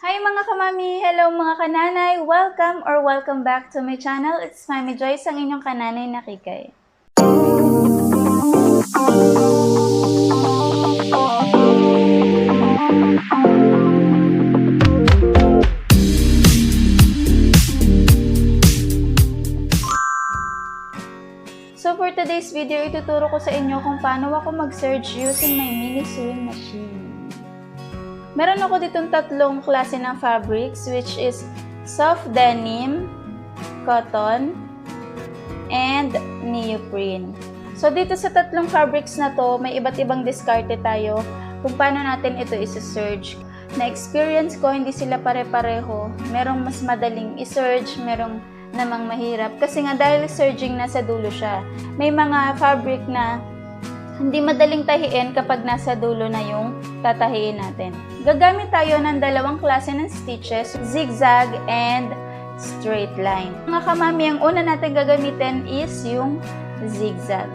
Hi mga kamami! Hello mga kananay! Welcome back to my channel. It's Mami Joyce, ang inyong kananay na kikay. So for today's video, ituturo ko sa inyo kung paano ako mag-serge using my mini sewing machine. Meron ako ditong tatlong klase ng fabrics, which is soft denim, cotton, and neoprene. So dito sa tatlong fabrics na to, may iba't ibang diskarte tayo kung paano natin ito isa-serge. Na-experience ko, hindi sila pare-pareho. Merong mas madaling i-serge, merong namang mahirap. Kasi nga dahil serging nasa dulo siya. May mga fabric na hindi madaling tahiin kapag nasa dulo na yung tatahiin natin. Gagamit tayo ng dalawang klase ng stitches, zigzag and straight line. Mga kamami, ang una natin gagamitin is yung zigzag.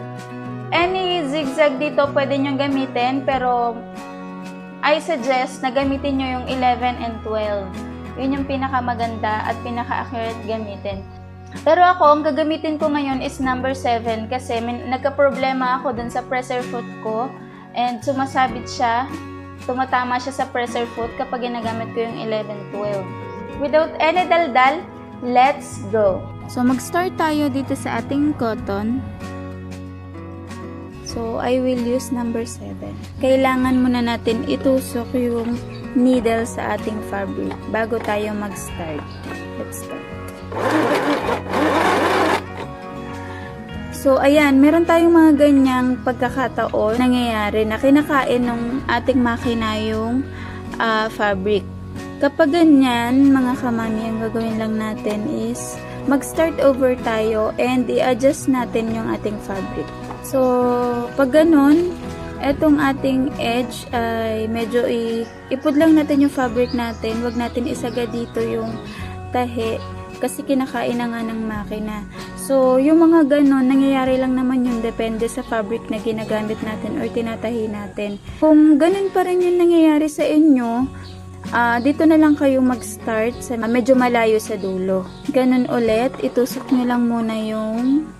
Any zigzag dito pwede nyo gamitin, pero I suggest na gamitin nyo yung 11 and 12. Yun yung pinakamaganda at pinaka-accurate gamitin. Pero ako, ang gagamitin ko ngayon is number 7 kasi nagka-problema ako dun sa presser foot ko and sumasabit siya, tumatama siya sa presser foot kapag ginagamit ko yung 11-12. Without any daldal, let's go! So, mag-start tayo dito sa ating cotton. So, I will use number 7. Kailangan muna natin itusok yung needle sa ating fabric bago tayo mag-start. Let's start. So, ayan, meron tayong mga ganyang pagkakataon nangyayari na kinakain ng ating makina yung fabric. Kapag ganyan, mga kamami, ang gagawin lang natin is mag-start over tayo and i-adjust natin yung ating fabric. So, pag ganun, etong ating edge ay medyo ipud lang natin yung fabric natin. Huwag natin isagad dito yung tahi kasi kinakain na nga ng makina. So, yung mga ganun, nangyayari lang naman yun depende sa fabric na ginagamit natin or tinatahi natin. Kung ganun pa rin yung nangyayari sa inyo, dito na lang kayo mag-start sa medyo malayo sa dulo. Ganun ulit, itusok nyo lang muna yung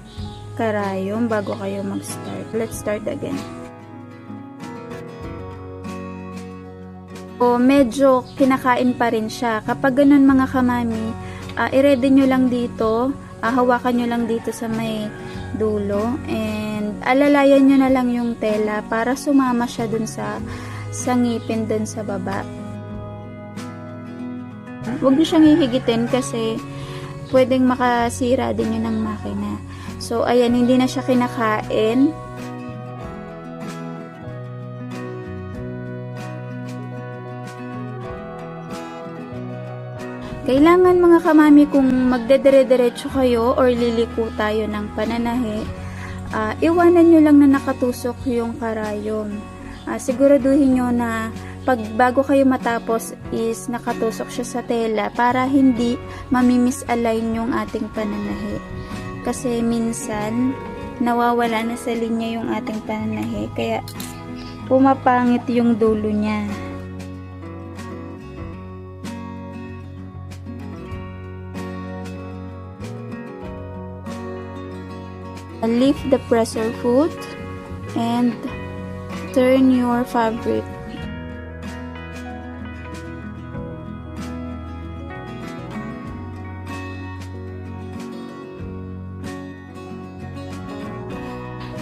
karayom bago kayo mag-start. Let's start again. O, medyo kinakain pa rin siya. Kapag ganun mga kamami, i-ready nyo lang dito, hawakan nyo lang dito sa may dulo, and alalayan nyo na lang yung tela para sumama siya dun sa ngipin dun sa baba. Huwag nyo siyang hihigitin kasi pwedeng makasira din yun ng makina. So, ayan, hindi na siya kinakain. Kailangan mga kamami kung magdedire-diretso kayo or liliko tayo ng pananahi, iwanan nyo lang na nakatusok yung karayom. Siguraduhin nyo na bago kayo matapos is nakatusok siya sa tela para hindi mamimisalign yung ating pananahi. Kasi minsan nawawala na sa linya yung ating pananahi kaya pumapangit yung dulo niya. Lift the presser foot and turn your fabric.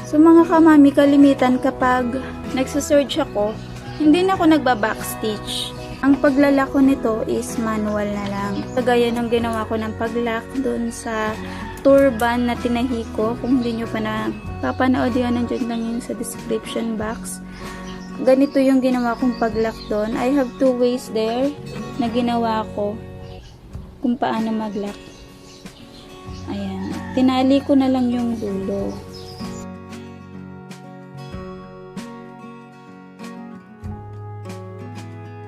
So mga kamami, kalimitan kapag nagsasurge ako, hindi na ako nagba-backstitch. Ang paglalak ko nito is manual na lang. Kagaya ng ginawa ko ng paglock dun sa turban na tinahi ko. Kung hindi nyo pa napapanood yan, nandiyan lang yun sa description box. Ganito yung ginawa kong paglock dun. I have 2 ways there na ginawa ko kung paano maglock. Ayan. Tinali ko na lang yung dulo.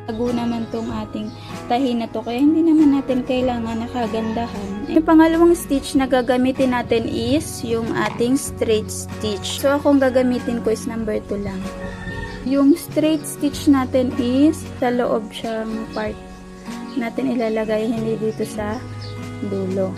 Bago naman tong ating tahi na to, kaya hindi naman natin kailangan nakagandahan. Yung pangalawang stitch na gagamitin natin is yung ating straight stitch. So akong gagamitin ko is number 2 lang. Yung straight stitch natin is sa loob siyang part natin ilalagay, hindi dito sa dulo.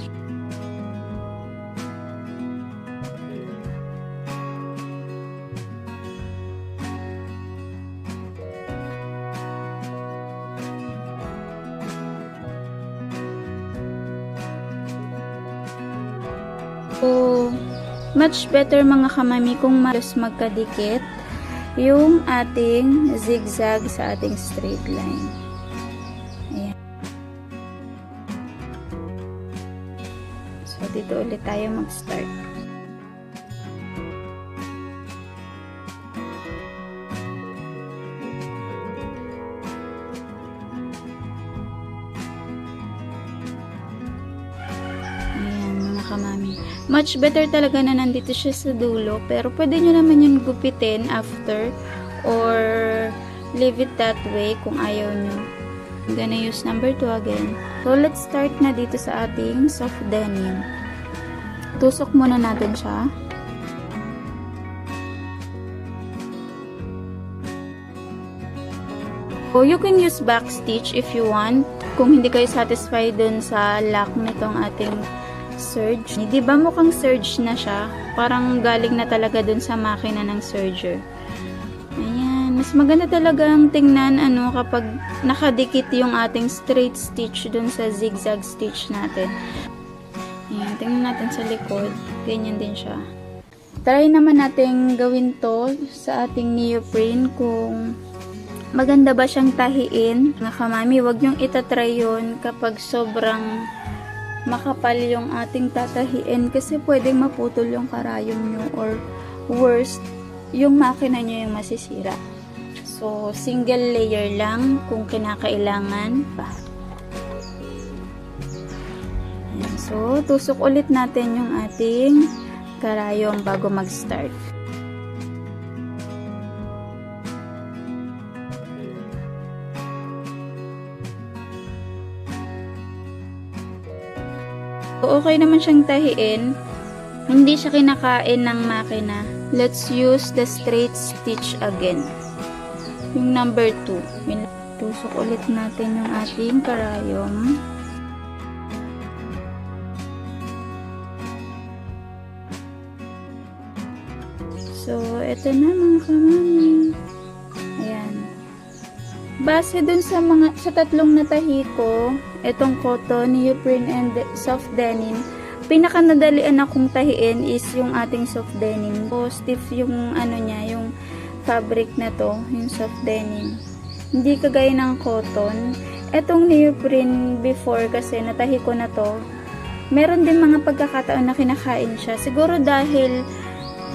So, much better mga kamami kung mas magkadikit yung ating zigzag sa ating straight line. Ayan. So, dito ulit tayo mag-start. Kamami. Much better talaga na nandito siya sa dulo, pero pwede nyo naman yung gupitin after or leave it that way kung ayaw nyo. I'm gonna use number 2 again. So, let's start na dito sa ating soft denim. Tusok muna natin siya. So, you can use back stitch if you want. Kung hindi kayo satisfied dun sa lock nitong ating serge. Di ba mukhang serge na siya? Parang galing na talaga dun sa makina ng serger. Ayan. Mas maganda talaga ang tingnan kapag nakadikit yung ating straight stitch dun sa zigzag stitch natin. Ayan. Tingnan natin sa likod. Ganyan din siya. Try naman natin gawin to sa ating neoprene kung maganda ba siyang tahiin. Mga kamami, wag nyong itatry yun kapag sobrang makapal yung ating tatahiin kasi pwedeng maputol yung karayom nyo or worst, yung makina nyo yung masisira. So, single layer lang kung kinakailangan pa. Ayan. So, tusok ulit natin yung ating karayom bago mag-start. Okay naman siyang tahiin. Hindi siya kinakain ng makina. Let's use the straight stitch again. Yung number 2. Tusok ulit natin yung ating karayom. So, eto na mga kamami. Ayan. Base dun sa tatlong natahi ko, itong cotton, neoprene, and soft denim, pinakanadalian akong tahiin is yung ating soft denim. So, stiff yung niya, yung fabric na to, yung soft denim. Hindi kagaya ng cotton. Etong neoprene before kasi natahi ko na to, meron din mga pagkakataon na kinakain siya. Siguro dahil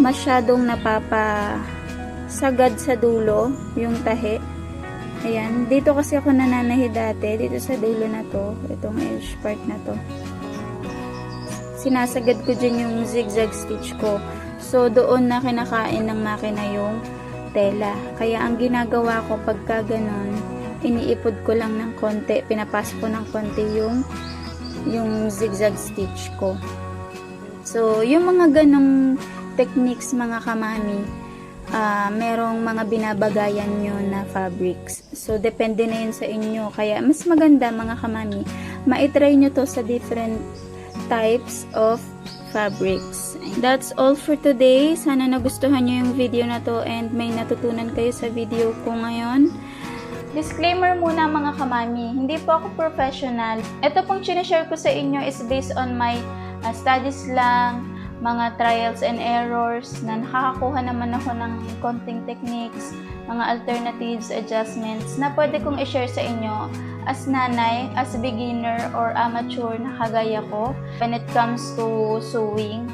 masyadong napapasagad sa dulo yung tahi. Ayan, dito kasi ako nananahi dati, dito sa dulo na to, itong edge part na to. Sinasagad ko dyan yung zigzag stitch ko. So, doon na kinakain ng makina yung tela. Kaya, ang ginagawa ko pagka ganon, iniipod ko lang ng konti, pinapasok ko ng konti yung zigzag stitch ko. So, yung mga ganong techniques mga kamami, merong mga binabagayan nyo na fabrics. So, depende na yun sa inyo. Kaya, mas maganda mga kamami, maitry nyo to sa different types of fabrics. That's all for today. Sana nagustuhan nyo yung video na to and may natutunan kayo sa video ko ngayon. Disclaimer muna mga kamami, hindi po ako professional. Ito pong sinishare ko sa inyo is based on my studies lang, mga trials and errors na nakakakuha naman ako ng konting techniques, mga alternatives, adjustments na pwede kong i-share sa inyo as nanay, as beginner or amateur na kagaya ko when it comes to sewing.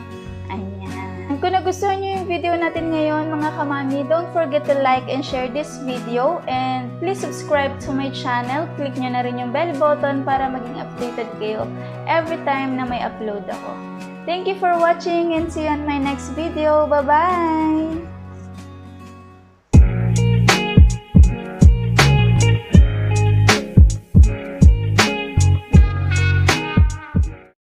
Ayan. Kung nagustuhan nyo yung video natin ngayon mga kamami, don't forget to like and share this video and please subscribe to my channel. Click nyo na rin yung bell button para maging updated kayo every time na may upload ako. Thank you for watching and see you on my next video. Bye-bye!